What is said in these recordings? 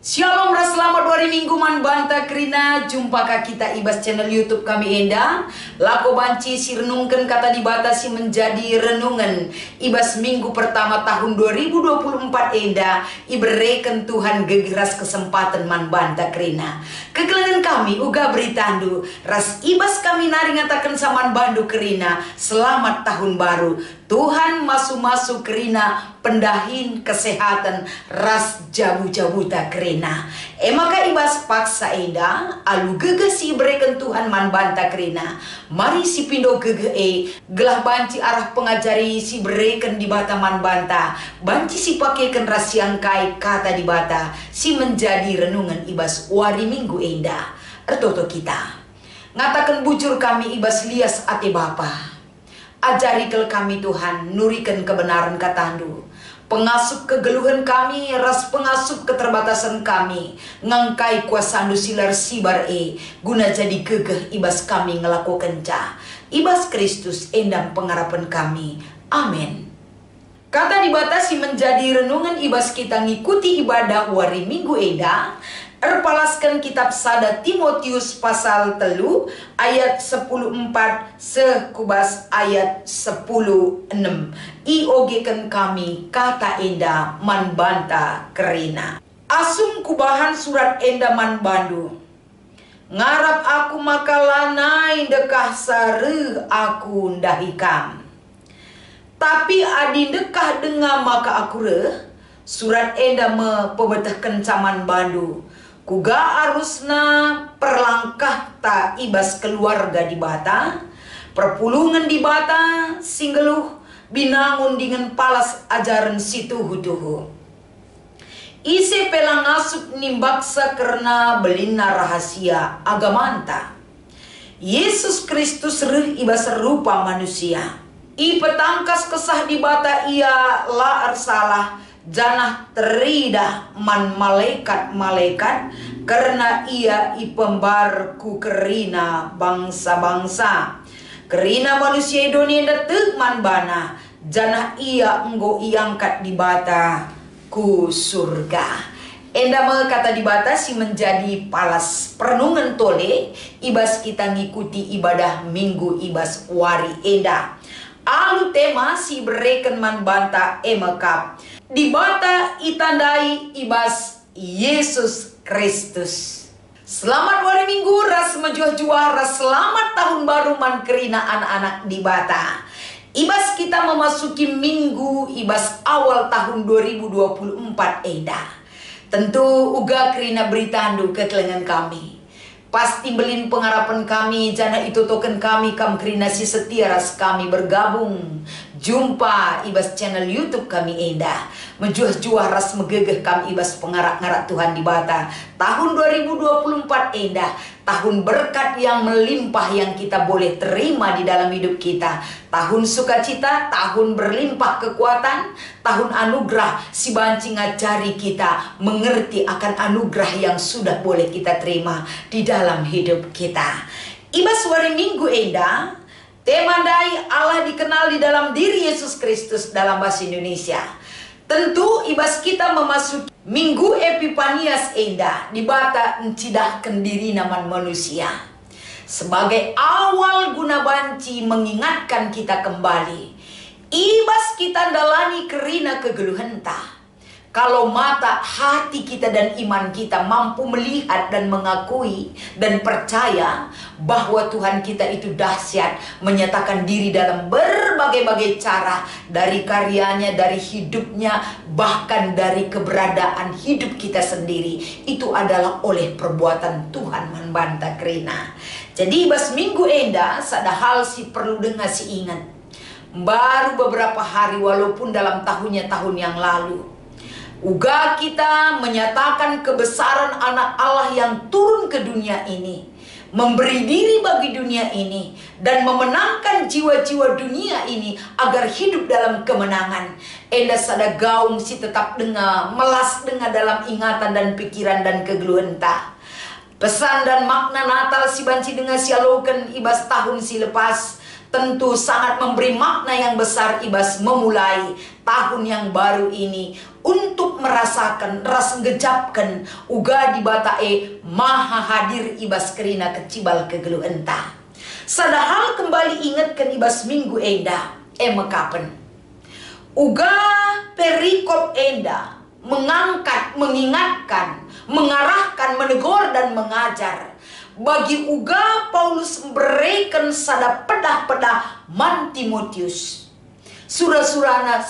Shalom, selamat hari Minggu man banta kerina jumpakah kita ibas channel YouTube kami enda lako banci si renungkan kata dibatasi menjadi renungan ibas minggu pertama tahun 2024 enda ibereken Tuhan gegeras kesempatan man banta kerina kekelangan kami uga beritandu ras ibas kami nari ngatakan saman bandu kerina selamat tahun baru Tuhan masuk kerina pendahin kesehatan ras jabu-jabuta kerina. Maka ibas paksa enda alu gege si bereken Tuhan man banta kerina. Mari si pindo gege gelah banci arah pengajari si bereken di bata man banta. Banci si pakaikan ras yang kai kata di bata si menjadi renungan ibas wari minggu enda. Ertoto kita ngatakan bujur kami ibas lias ate bapa. Ajari kel kami Tuhan, nurikan kebenaran katandu. Pengasup kegeluhan kami, ras pengasup keterbatasan kami. Ngangkai kuasa silar sibar guna jadi gegeh ibas kami ngelakukan ca. Ibas Kristus endam pengharapan kami. Amin. Kata dibatasi menjadi renungan ibas kita ngikuti ibadah wari minggu eda. Erpalaskan kitab Sada Timotius pasal telu ayat 10:4 sekubas ayat 10:6. Iogekan kami kata enda man banta kerina. Asum kubahan surat enda man bandu. Ngarap aku makalanai dekah sare aku ndahikam. Tapi adi dekah dengar maka aku surat enda me pebetahkan caman bandu. Kuga arusna perlangkah ta ibas keluarga di bata, perpulungan di bata, singgeluh binangun dengan palas ajaran situ hutuhu. Ise pelang asup nimbaksa karena belina rahasia agamanta. Yesus Kristus ibas rupa manusia. I petangkas kesah di bata ia la arsalah. Janah terida man malaikat-malaikat karena ia ipembarku kerina bangsa-bangsa. Kerina manusia dunia detek man bana. Janah ia enggo iangkat di bata ku surga. Enda kata dibatasi menjadi palas perenungan tole ibas kita ngikuti ibadah minggu ibas wari enda. Alu tema si bereken man banta emakap. Di bata itandai ibas Yesus Kristus. Selamat hari minggu ras mejuah-juah ras selamat tahun baru man kerina anak-anak di bata. Ibas kita memasuki minggu ibas awal tahun 2024 eda. Tentu uga kerina beritandu kekelengan kami. Pasti belin pengharapan kami, jana itu token kami kam kerina si setia ras kami bergabung. Jumpa ibas channel YouTube kami enda. Menjuah-juah ras megegeh kami ibas pengarak-ngarak Tuhan di bata. Tahun 2024 enda. Tahun berkat yang melimpah yang kita boleh terima di dalam hidup kita. Tahun sukacita, tahun berlimpah kekuatan, tahun anugerah si banci ngajari kita mengerti akan anugerah yang sudah boleh kita terima di dalam hidup kita. Ibas wari minggu enda, tema dai Allah dikenal di dalam diri Yesus Kristus dalam bahasa Indonesia. Tentu ibas kita memasuki minggu Epifanias enda di bata encidahkan diri naman manusia. Sebagai awal guna banci mengingatkan kita kembali. Ibas kita dalani kerina kegeluhenta. Kalau mata, hati kita dan iman kita mampu melihat dan mengakui dan percaya bahwa Tuhan kita itu dahsyat, menyatakan diri dalam berbagai-bagai cara, dari karyanya, dari hidupnya, bahkan dari keberadaan hidup kita sendiri. Itu adalah oleh perbuatan Tuhan man banta kerina. Jadi bas minggu enda sada hal si perlu dengar si ingat. Baru beberapa hari walaupun dalam tahun yang lalu. Uga kita menyatakan kebesaran anak Allah yang turun ke dunia ini, memberi diri bagi dunia ini, dan memenangkan jiwa-jiwa dunia ini agar hidup dalam kemenangan. Enda sada gaung si tetap dengar, melas dengar dalam ingatan dan pikiran dan kegeluhan ta. Pesan dan makna Natal si banci dengar sialokan ibas tahun si lepas. tentu sangat memberi makna yang besar ibas memulai tahun yang baru ini untuk merasakan ras ngejapkan uga di batae maha hadir ibas kerina kecibal kegelu entah. Sadahal kembali ingatkan ibas minggu enda mekapen uga perikop enda mengangkat, mengingatkan, mengarahkan, menegur dan mengajar bagi uga Paulus memberikan sada pedah-pedah man Timotius. Surah-surahna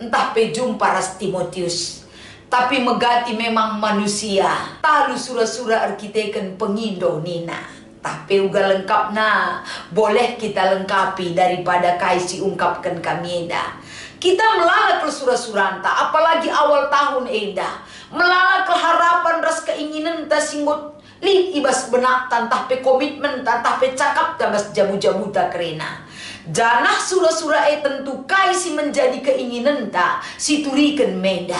entah pe jumpa ras Timotius. Tapi megati memang manusia. Talu surah-surah arkiteken pengindo nina. Tapi uga lengkap na. Boleh kita lengkapi daripada kaisi ungkapkan kami eda. Kita melalak ke surah-surah enta. Apalagi awal tahun eda. Melalak ke harapan ras keinginan ta singgot. Lih ibas benak tantah pe komitmen tantah pe cakap tabas jabu-jabu ta kerena. Janah surah-surah tentu kaisi menjadi keinginan ta situriken meda.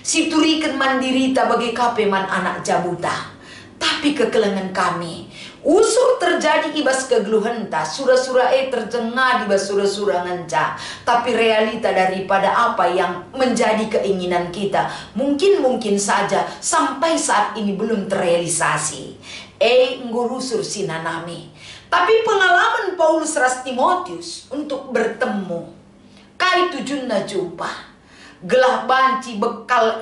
Situriken mandiri ta bagi kapeman anak jabuta. Tapi kekelengan kami usur terjadi ibas kegeluhan ta surah-surah terjengah ibas surah-surah ngenca. Tapi realita daripada apa yang menjadi keinginan kita mungkin saja sampai saat ini belum terrealisasi. Ngurusur sinanami. Tapi pengalaman Paulus ras Timotius untuk bertemu kai tujunna jumpa gelah banci bekal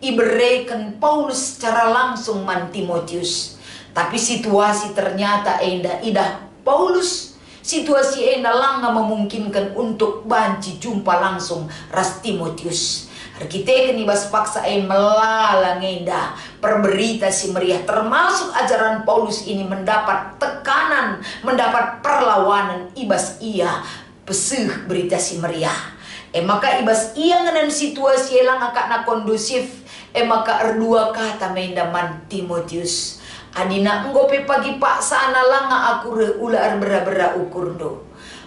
iberikan Paulus secara langsung man Timotius. Tapi situasi ternyata idah Paulus situasi langga memungkinkan untuk banci jumpa langsung ras Timotius. Kita ibas paksa melalang enda perberita si meriah termasuk ajaran Paulus ini mendapat tekanan, mendapat perlawanan ibas ia pesih berita si meriah. Maka ibas ia ngenen situasi lang akak kondusif maka erdua kata mendaman Timotius. Adina nggope pagi pak sana langa aku ular bera-bera ukur do.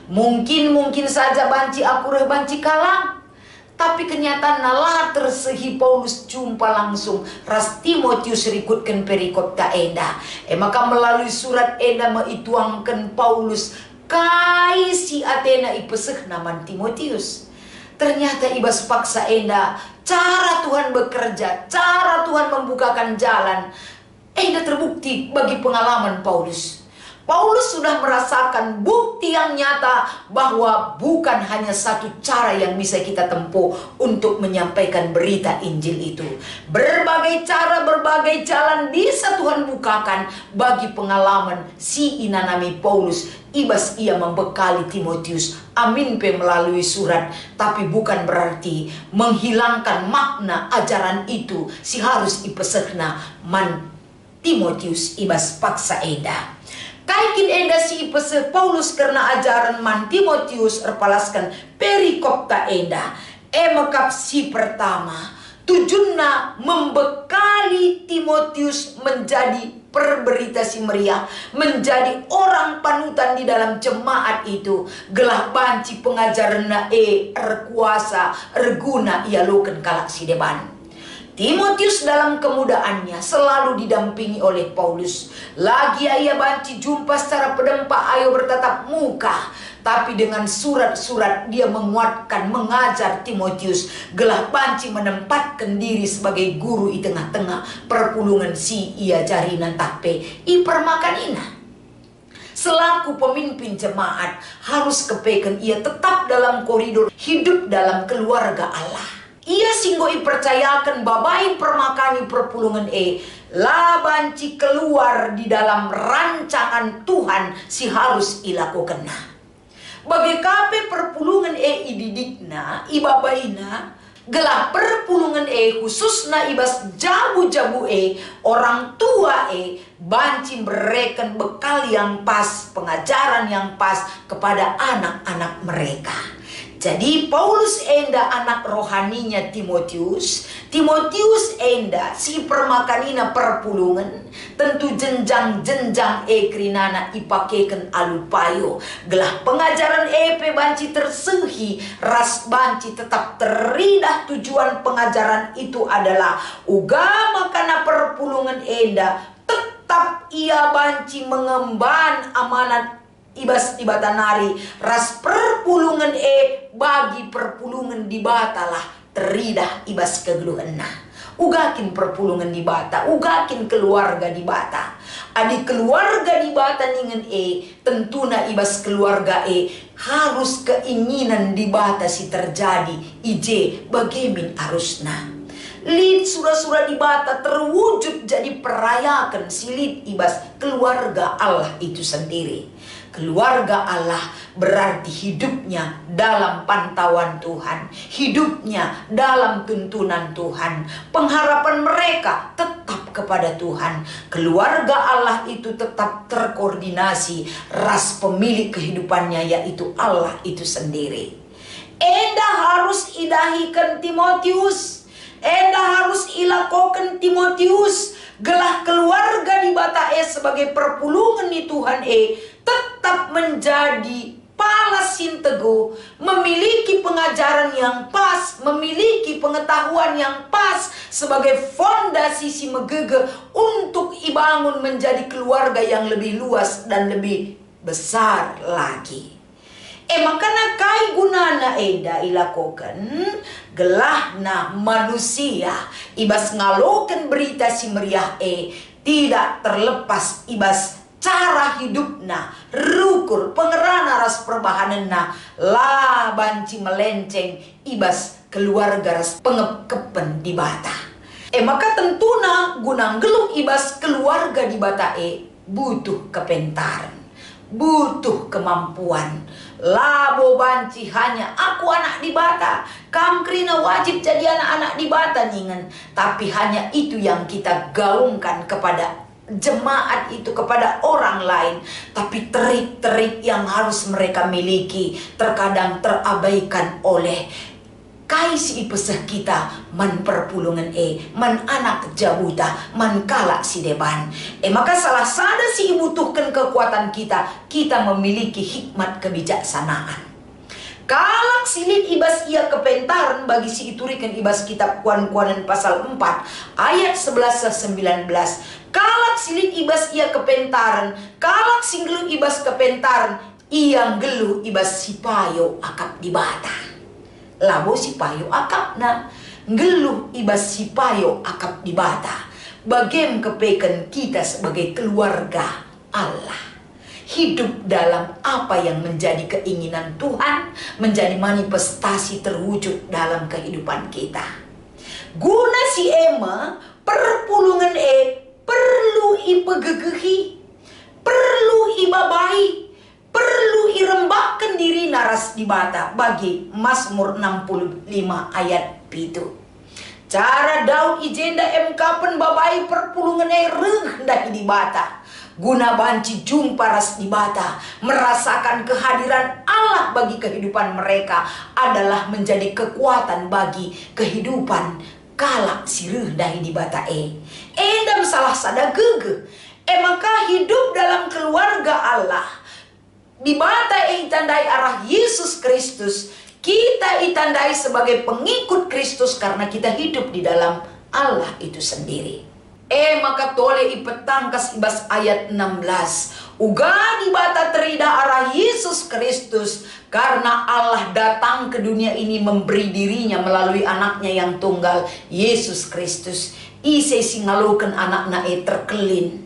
Mungkin saja banci aku banci kalang. Tapi kenyataan nalah tersehi Paulus jumpa langsung ras Timotius rikutkan perikop ta enda. Maka melalui surat enda maituangkan Paulus kai si Athena ipeseh naman Timotius. Ternyata ibas paksa enda cara Tuhan bekerja, cara Tuhan membukakan jalan enda terbukti bagi pengalaman Paulus. Paulus sudah merasakan bukti yang nyata bahwa bukan hanya satu cara yang bisa kita tempuh untuk menyampaikan berita Injil itu. Berbagai cara, berbagai jalan bisa Tuhan bukakan bagi pengalaman si inanami Paulus. Ibas ia membekali Timotius. Amin pe melalui surat. Tapi bukan berarti menghilangkan makna ajaran itu si harus ipesehna man Timotius ibas paksa eda. Kaikin enda si ipese Paulus karena ajaran man Timotius erpalaskan perikop ta enda. Mekap si pertama tujuannya membekali Timotius menjadi perberita si meriah, menjadi orang panutan di dalam jemaat itu. Gelah banci pengajaran erkuasa erguna ia loken kalak si deban. Timotius dalam kemudaannya selalu didampingi oleh Paulus. Lagi ia banci jumpa secara pedempa ayo bertatap muka. Tapi dengan surat-surat dia menguatkan, mengajar Timotius. Gelah banci menempatkan diri sebagai guru di tengah-tengah perpulungan si ia jarinan tape ipermakan ina. Selaku pemimpin jemaat harus kepekan ia tetap dalam koridor hidup dalam keluarga Allah. Ia singgoi percayakan babai permakani perpulungan la banci keluar di dalam rancangan Tuhan si harus ilakukan. Bagi kape perpulungan ididikna ibabaina gelah perpulungan khususna ibas jabu-jabu orang tua banci berikan bekal yang pas, pengajaran yang pas kepada anak-anak mereka. Jadi Paulus enda anak rohaninya Timotius. Timotius enda si permakanina perpulungan. Tentu jenjang-jenjang krinana ipakekan alupayo. Gelah pengajaran banci tersehi. Ras banci tetap teridah tujuan pengajaran itu adalah ugama karena perpulungan enda. Tetap ia banci mengemban amanat ibas di bata nari ras perpulungan bagi perpulungan di bata lah teridah ibas kegeluhan nah. Ugakin perpulungan di bata, ugakin keluarga di bata. Adik keluarga di bata ningen tentuna ibas keluarga harus keinginan di bata si terjadi ije bagemin arusna. Lid surah-surah di bata terwujud jadi perayakan silid ibas keluarga Allah itu sendiri. Keluarga Allah berarti hidupnya dalam pantauan Tuhan, hidupnya dalam tuntunan Tuhan, pengharapan mereka tetap kepada Tuhan. Keluarga Allah itu tetap terkoordinasi ras pemilik kehidupannya yaitu Allah itu sendiri. Enda harus idahikan Timotius, enda harus ilakokan Timotius, gelah keluarga di bata sebagai perpulungan di Tuhan tetap menjadi palasin teguh, memiliki pengajaran yang pas, memiliki pengetahuan yang pas sebagai fondasi si megege untuk ibangun menjadi keluarga yang lebih luas dan lebih besar lagi. Makana kai gunana eda ilakokan gelahna manusia ibas ngalokan berita si meriah tidak terlepas ibas cara hidupna, rukur, pengerana ras perbahanana, lah banci melenceng, ibas keluarga ras pengekepen di bata. Maka tentuna gunang geluh ibas keluarga di bata butuh kepentaran, butuh kemampuan. Labo banci hanya aku anak di bata, kamkrina wajib jadi anak-anak di bata ningen. Tapi hanya itu yang kita gaungkan kepada jemaat itu, kepada orang lain. Tapi trik-trik yang harus mereka miliki terkadang terabaikan oleh kaisi ipeseh kita man perpulungan man anak jabuta man kalak si deban. Maka salah sada si butuhkan kekuatan kita memiliki hikmat kebijaksanaan. Kalak silid ibas ia kepentaran bagi si iturikan ibas kitab Kuan-Kuanan pasal 4 ayat 11-19. Kalak silid ibas ia kepentaran, kalak singgelu ibas kepentaran, ia geluh ibas sipayo akap di bata. Labo sipayo akap na, geluh ibas sipayo akap di bata. Bagem kepekan kita sebagai keluarga Allah. Hidup dalam apa yang menjadi keinginan Tuhan, menjadi manifestasi terwujud dalam kehidupan kita. Guna si perpulungan perlu ipegegehi, perlu ibabai, perlu irembakan diri naras di bata bagi Mazmur 65 ayat 7. Cara Daud ijenda kapan babai perpulungan rendah di bata. Guna banci jumpa ras di bata, merasakan kehadiran Allah bagi kehidupan mereka adalah menjadi kekuatan bagi kehidupan kalak sirih dahi di bata Edam salah sada gege. Maka hidup dalam keluarga Allah di bata itandai arah Yesus Kristus. Kita itandai sebagai pengikut Kristus karena kita hidup di dalam Allah itu sendiri. Maka tole ipetangkas ibas ayat 16. Uga di bata terida arah Yesus Kristus karena Allah datang ke dunia ini memberi dirinya melalui anaknya yang tunggal Yesus Kristus. Ise singalukan anakna terkelin.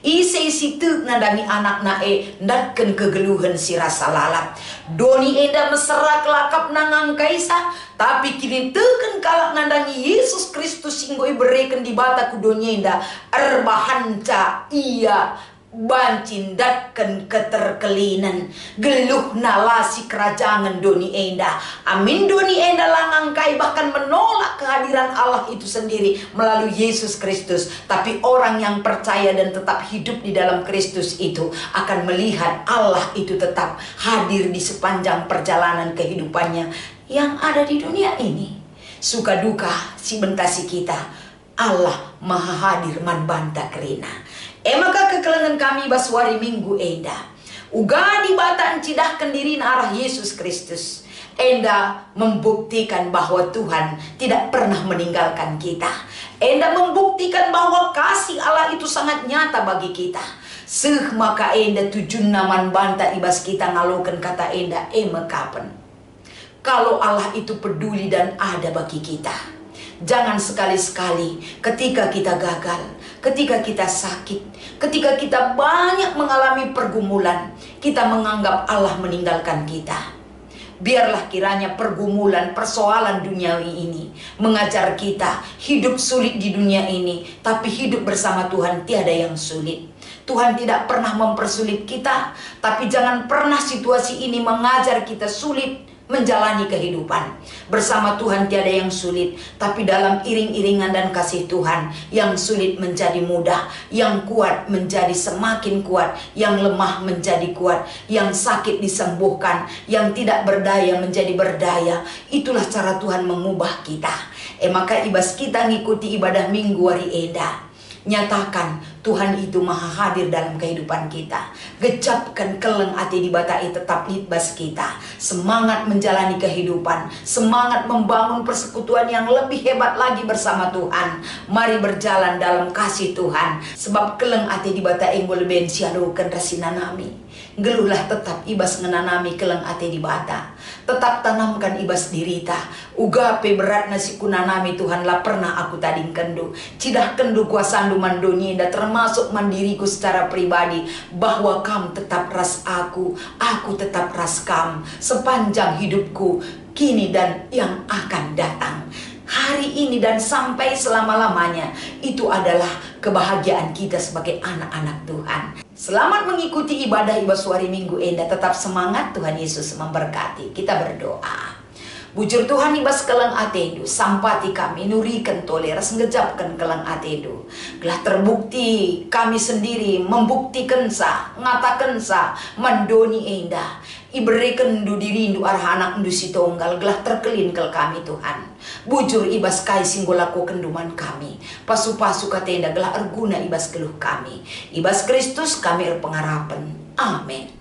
Ise isi tuk nadani anak nae ndatken kegeluhan si rasa lalap. Doni eda mesera kelakap nangang kaisa, tapi kini teken kalak nandani Yesus Kristus singgoi berikan di bata kudonya eda erbahanca iya bancindatkan keterkelinan geluh nalasi kerajaan doni enda. Amin doni enda langang kai bahkan menolak kehadiran Allah itu sendiri melalui Yesus Kristus. Tapi orang yang percaya dan tetap hidup di dalam Kristus itu akan melihat Allah itu tetap hadir di sepanjang perjalanan kehidupannya yang ada di dunia ini. Suka duka si bentasi kita, Allah maha hadir man banta kerina. Maka kekelengan kami baswari minggu enda uga di bata encidahkan diri arah Yesus Kristus. Enda membuktikan bahwa Tuhan tidak pernah meninggalkan kita. Enda membuktikan bahwa kasih Allah itu sangat nyata bagi kita. Seh maka enda tujun naman banta ibas kita ngaloken kata enda mekapen. Kalau Allah itu peduli dan ada bagi kita, jangan sekali-sekali ketika kita gagal, ketika kita sakit, ketika kita banyak mengalami pergumulan, kita menganggap Allah meninggalkan kita. Biarlah kiranya pergumulan, persoalan duniawi ini mengajar kita hidup sulit di dunia ini, tapi hidup bersama Tuhan tiada yang sulit. Tuhan tidak pernah mempersulit kita, tapi jangan pernah situasi ini mengajar kita sulit menjalani kehidupan. Bersama Tuhan tiada yang sulit, tapi dalam iring-iringan dan kasih Tuhan, yang sulit menjadi mudah, yang kuat menjadi semakin kuat, yang lemah menjadi kuat, yang sakit disembuhkan, yang tidak berdaya menjadi berdaya. Itulah cara Tuhan mengubah kita. Maka ibas kita ngikuti ibadah minggu hari eda, nyatakan Tuhan itu maha hadir dalam kehidupan kita. Gecapkan keleng ati di batai tetap litbas kita. Semangat menjalani kehidupan, semangat membangun persekutuan yang lebih hebat lagi bersama Tuhan. Mari berjalan dalam kasih Tuhan. Sebab keleng ati di batai boleh bensialukan rasinanami. Geluhlah tetap ibas ngenanami keleng ate di bata. Tetap tanamkan ibas dirita. Ugape berat nasi kunanami Tuhan lah pernah aku tading kendu. Cidah kendu kuasandu mandonyenda termasuk mandiriku secara pribadi. Bahwa kam tetap ras aku tetap ras kam. Sepanjang hidupku kini dan yang akan datang. Hari ini dan sampai selama-lamanya, itu adalah kebahagiaan kita sebagai anak-anak Tuhan. Selamat mengikuti ibadah ibasuari minggu enda. Tetap semangat, Tuhan Yesus memberkati. Kita berdoa. Bujur Tuhan ibas keleng atedu, sampati kami nurikan toleras ngejapkan keleng atedu. Gelah terbukti kami sendiri membuktikan sa, ngatakan sa, mandoni enda. Iberikan du dirindu arah anak ndu si tonggal, gelah terkelin kel kami Tuhan. Bujur ibas kai singgolaku kenduman kami. Pasu-pasu katenda gelah arguna ibas keluh kami. Ibas Kristus kami erpengarapan. Amin.